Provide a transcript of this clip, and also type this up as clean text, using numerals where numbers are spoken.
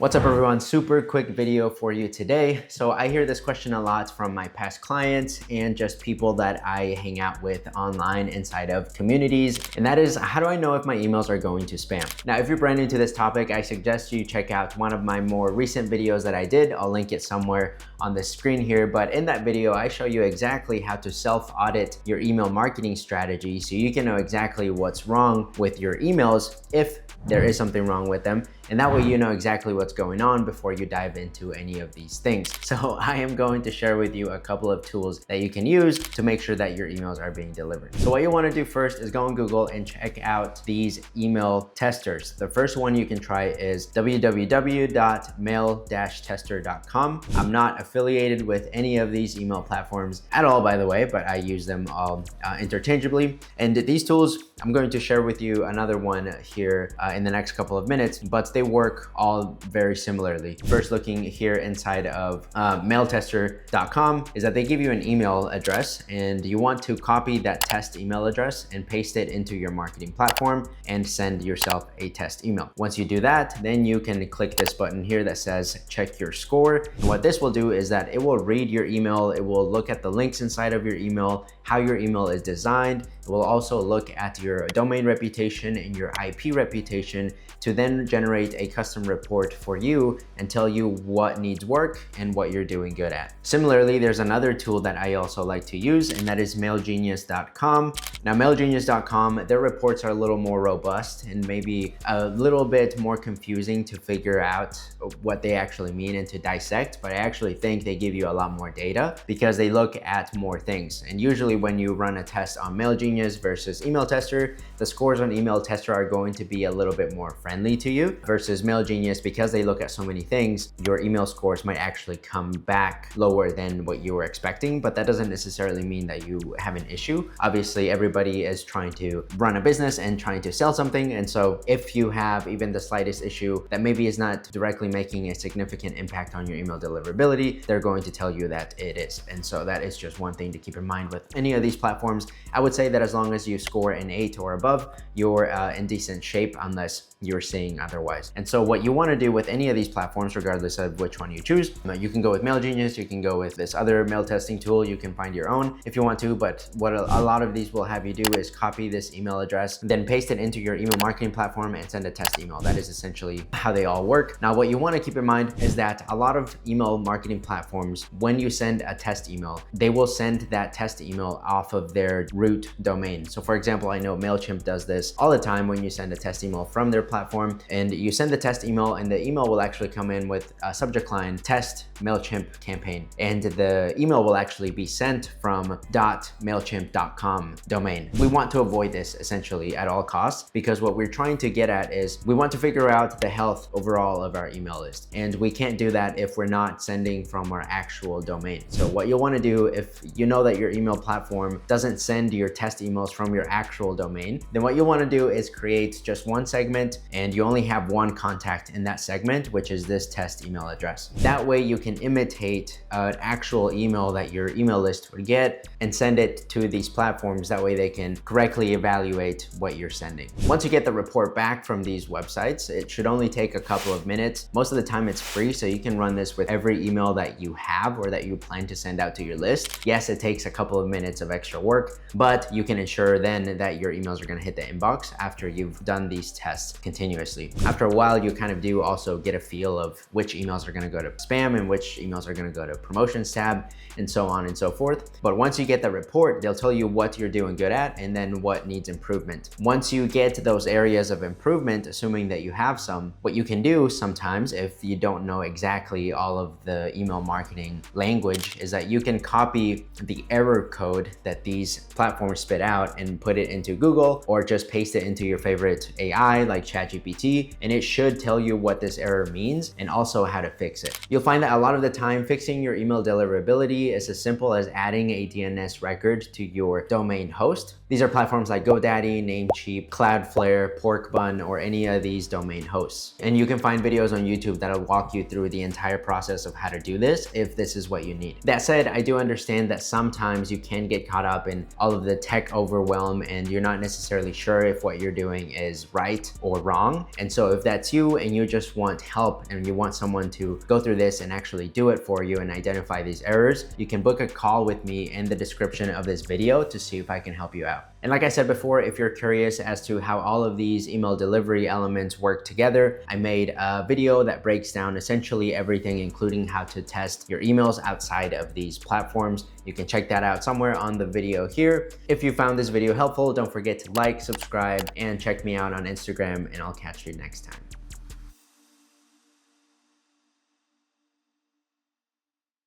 What's up everyone, super quick video for you today. So I hear this question a lot from my past clients and just people that I hang out with online inside of communities. And that is, how do I know if my emails are going to spam? Now, if you're brand new to this topic, I suggest you check out one of my more recent videos that I did. I'll link it somewhere on the screen here. But in that video, I show you exactly how to self-audit your email marketing strategy so you can know exactly what's wrong with your emails if there is something wrong with them. And that way you know exactly what's going on before you dive into any of these things. So I am going to share with you a couple of tools that you can use to make sure that your emails are being delivered. So what you want to do first is go on Google and check out these email testers. The first one you can try is www.mail-tester.com. I'm not affiliated with any of these email platforms at all, by the way, but I use them all interchangeably. And these tools, I'm going to share with you another one here in the next couple of minutes, but they work all very similarly. First, looking here inside of mailtester.com is that they give you an email address and you want to copy that test email address and paste it into your marketing platform and send yourself a test email. Once you do that, then you can click this button here that says check your score. And what this will do is that it will read your email. It will look at the links inside of your email, how your email is designed. It will also look at your domain reputation and your IP reputation to then generate a custom report for you and tell you what needs work and what you're doing good at. Similarly, there's another tool that I also like to use, and that is mailgenius.com. Now, mailgenius.com, their reports are a little more robust and maybe a little bit more confusing to figure out what they actually mean and to dissect, but I actually think they give you a lot more data because they look at more things. And usually when you run a test on Mailgenius versus Email Tester, the scores on Email Tester are going to be a little bit more friendly to you versus Mailgenius. Because they look at so many things, your email scores might actually come back lower than what you were expecting, but that doesn't necessarily mean that you have an issue. Obviously, everybody is trying to run a business and trying to sell something. And so if you have even the slightest issue that maybe is not directly making a significant impact on your email deliverability, they're going to tell you that it is. And so that is just one thing to keep in mind with any of these platforms. I would say that as long as you score an 8 or above, you're in decent shape unless you're seeing otherwise. And so what you want to do with any of these platforms, regardless of which one you choose, you can go with Mailgenius, you can go with this other mail testing tool, you can find your own if you want to, but what a lot of these will have you do is copy this email address, then paste it into your email marketing platform and send a test email. That is essentially how they all work. Now, what you want to keep in mind is that a lot of email marketing platforms, when you send a test email, they will send that test email off of their root domain. So for example, I know MailChimp does this all the time when you send a test email from their platform and you send the test email, and the email will actually come in with a subject line, test MailChimp campaign. And the email will actually be sent from .mailchimp.com domain. We want to avoid this essentially at all costs, because what we're trying to get at is we want to figure out the health overall of our email list. And we can't do that if we're not sending from our actual domain. So what you'll want to do, if you know that your email platform doesn't send your test emails from your actual domain, then what you'll want to do is create just one segment, and you only have one contact in that segment, which is this test email address. That way you can imitate an actual email that your email list would get and send it to these platforms. That way they can correctly evaluate what you're sending. Once you get the report back from these websites, it should only take a couple of minutes. Most of the time it's free, so you can run this with every email that you have or that you plan to send out to your list. Yes, it takes a couple of minutes of extra work, but you can ensure then that your emails are going to hit the inbox after you've done these tests continuously. After a while, you kind of do also get a feel of which emails are going to go to spam and which emails are going to go to promotions tab and so on and so forth. But once you get the report, they'll tell you what you're doing good at and then what needs improvement. Once you get to those areas of improvement, assuming that you have some, what you can do sometimes if you don't know exactly all of the email marketing language is that you can copy the error code that these platforms spit out and put it into Google, or just paste it into your favorite AI like ChatGPT, and it should tell you what this error means and also how to fix it. You'll find that a lot of the time fixing your email deliverability is as simple as adding a DNS record to your domain host. These are platforms like GoDaddy, Namecheap, Cloudflare, Porkbun, or any of these domain hosts. And you can find videos on YouTube that'll walk you through the entire process of how to do this if this is what you need. That said, I do understand that sometimes you can get caught up in all of the tech overwhelm and you're not necessarily sure if what you're doing is right or wrong. And so if that's you and you just want help and you want someone to go through this and actually do it for you and identify these errors, you can book a call with me in the description of this video to see if I can help you out. And like I said before, if you're curious as to how all of these email delivery elements work together, I made a video that breaks down essentially everything, including how to test your emails outside of these platforms. You can check that out somewhere on the video here. If you found this video helpful, don't forget to like, subscribe, and check me out on Instagram, and I'll catch you next time.